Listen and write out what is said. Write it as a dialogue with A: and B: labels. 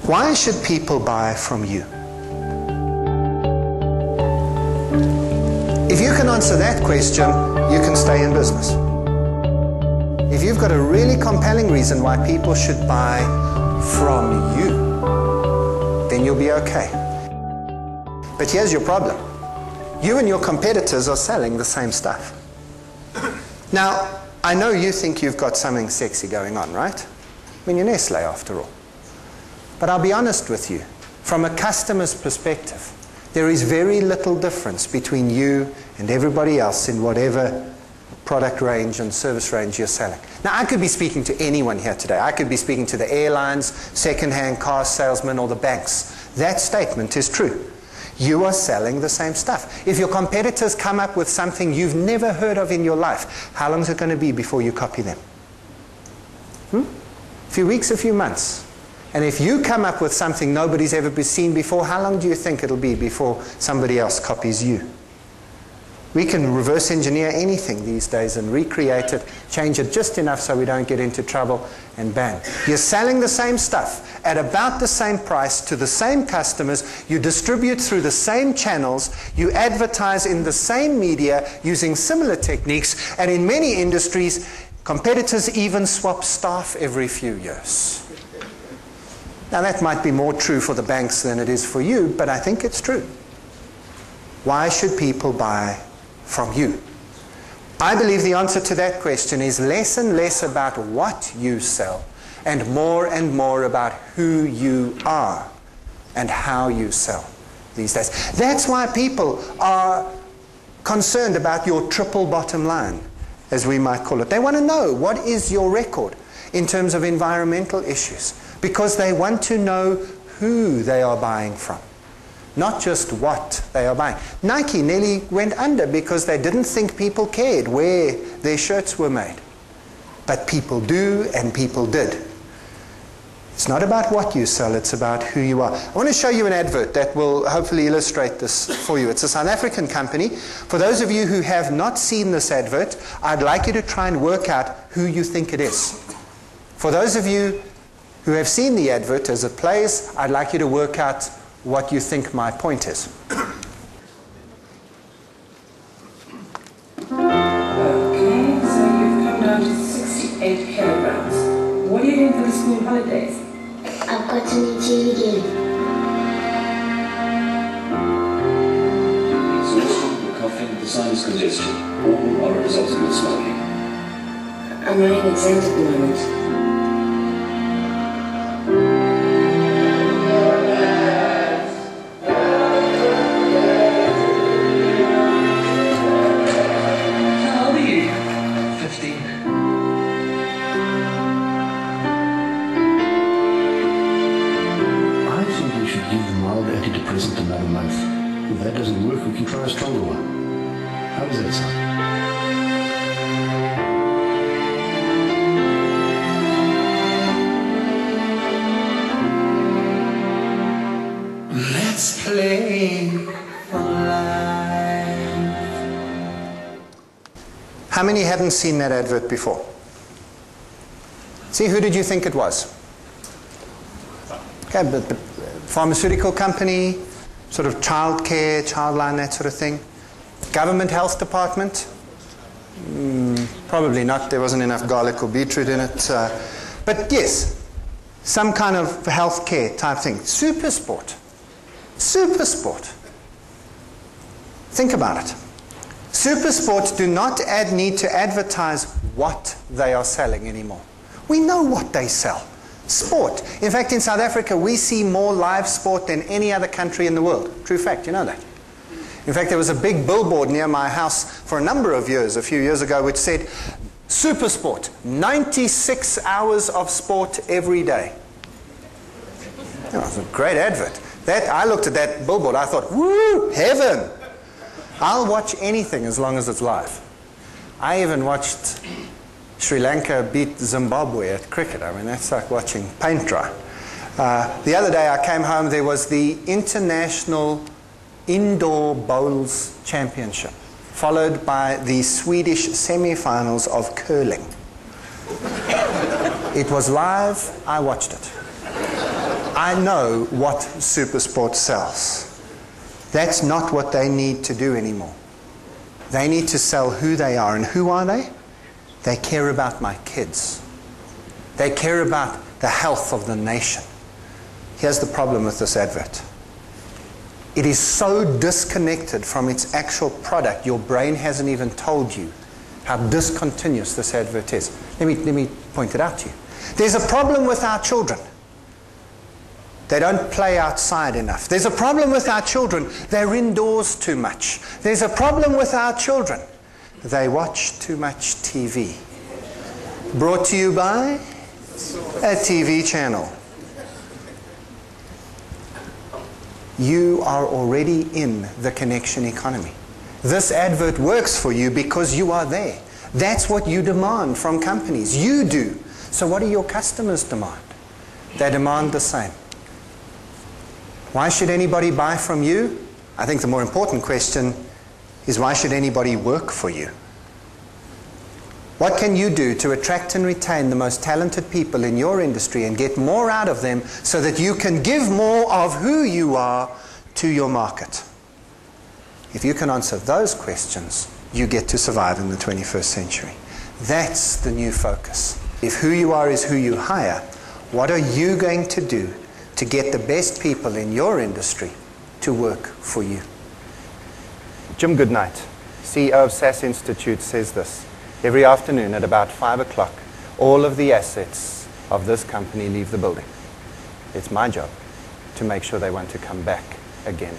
A: Why should people buy from you? If you can answer that question, you can stay in business. If you've got a really compelling reason why people should buy from you, then you'll be okay. But here's your problem. You and your competitors are selling the same stuff. Now, I know you think you've got something sexy going on, right? I mean, you're Nestle after all. But I'll be honest with you. From a customer's perspective, there is very little difference between you and everybody else in whatever product range and service range you're selling. Now, I could be speaking to anyone here today. I could be speaking to the airlines, second-hand car salesmen, or the banks. That statement is true. You are selling the same stuff. If your competitors come up with something you've never heard of in your life, how long is it going to be before you copy them? A few weeks, a few months. And if you come up with something nobody's ever seen before, how long do you think it'll be before somebody else copies you? We can reverse engineer anything these days and recreate it, change it just enough so we don't get into trouble, and bang. You're selling the same stuff at about the same price to the same customers, you distribute through the same channels, you advertise in the same media using similar techniques, and in many industries, competitors even swap staff every few years. Now that might be more true for the banks than it is for you, but I think it's true. Why should people buy from you? I believe the answer to that question is less and less about what you sell and more about who you are and how you sell these days. That's why people are concerned about your triple bottom line, as we might call it. They want to know, what is your record in terms of environmental issues? Because they want to know who they are buying from, not just what they are buying. Nike nearly went under because they didn't think people cared where their shirts were made. But people do, and people did. It's not about what you sell, it's about who you are. I want to show you an advert that will hopefully illustrate this for you. It's a South African company. For those of you who have not seen this advert, I'd like you to try and work out who you think it is. For those of you who have seen the advert as it plays, I'd like you to work out what you think my point is.
B: Okay, so you've come down to 68 kilograms. What are you doing for the school holidays?
C: I've got to meet you again.
D: Exhaustion, the coughing, the sinus congestion, all are a result of your smoking.
C: I'm running exams at the moment.
E: Another month. If that doesn't work, we can try a stronger one. How does that sound?
A: Let's play for life. How many hadn't seen that advert before? See, who did you think it was? Okay, but pharmaceutical company, sort of childcare, childline, that sort of thing. Government health department? Probably not. There wasn't enough garlic or beetroot in it. But yes, some kind of healthcare type thing. Super sport. Super sport. Think about it. Super sports do not need to advertise what they are selling anymore. We know what they sell. Sport. In fact, in South Africa, we see more live sport than any other country in the world. True fact, you know that. In fact, there was a big billboard near my house for a number of years, a few years ago, which said, Super Sport, 96 hours of sport every day. It was a great advert. I looked at that billboard, I thought, woo, heaven! I'll watch anything as long as it's live. I even watched Sri Lanka beat Zimbabwe at cricket. I mean, that's like watching paint dry. The other day I came home, there was the International Indoor Bowls Championship, followed by the Swedish semi-finals of curling. It was live, I watched it. I know what Supersport sells. That's not what they need to do anymore. They need to sell who they are. And who are they? They care about my kids. They care about the health of the nation. Here's the problem with this advert. It is so disconnected from its actual product, your brain hasn't even told you how discontinuous this advert is. Let me point it out to you. There's a problem with our children. They don't play outside enough. There's a problem with our children. They're indoors too much. There's a problem with our children. They watch too much TV. Brought to you by a TV channel. You are already in the connection economy. This advert works for you because you are there. That's what you demand from companies. You do. So what do your customers demand? They demand the same. Why should anybody buy from you? I think the more important question is, why should anybody work for you? What can you do to attract and retain the most talented people in your industry and get more out of them so that you can give more of who you are to your market? If you can answer those questions, you get to survive in the 21st century. That's the new focus. If who you are is who you hire, what are you going to do to get the best people in your industry to work for you? Jim Goodnight, CEO of SAS Institute, says this: every afternoon at about 5 o'clock, all of the assets of this company leave the building. It's my job to make sure they want to come back again.